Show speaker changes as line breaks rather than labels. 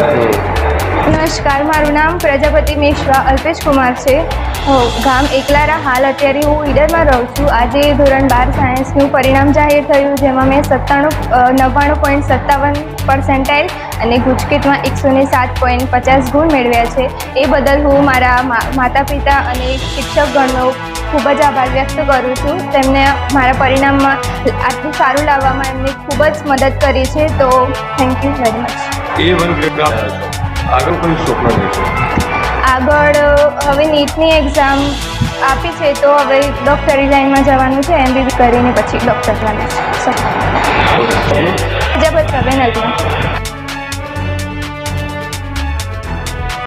નમસ્કાર, મારું નામ પ્રજાપતિ મિશ્રા અલ્પેશ કુમાર છે. ગામ એકલારા. હાલ અત્યારે હું ઈડરમાં રહું છું. આજે ધોરણ 12 સાયન્સનું પરિણામ જાહેર થયું, જેમાં મેં 99.57% અને ગુજકેટમાં 107.50 ગુણ મેળવ્યા છે. એ બદલ હું મારા માતા પિતા અને શિક્ષકગણનો ખૂબ જ આભાર વ્યક્ત કરું છું. તેમને મારા પરિણામમાં આટલું સારું લાવવામાં એમને ખૂબ જ મદદ કરી છે. તો થેન્ક યુ વેરી મચ.
આગળ કોઈ સ્વપ્ન નહીં છે?
આગળ હવે નીટની એક્ઝામ આપી છે, તો હવે ડૉક્ટરી લાઇનમાં જવાનું છે. MBBS કરીને પછી ડૉક્ટર બનવાનું છે. પ્રજાપતિ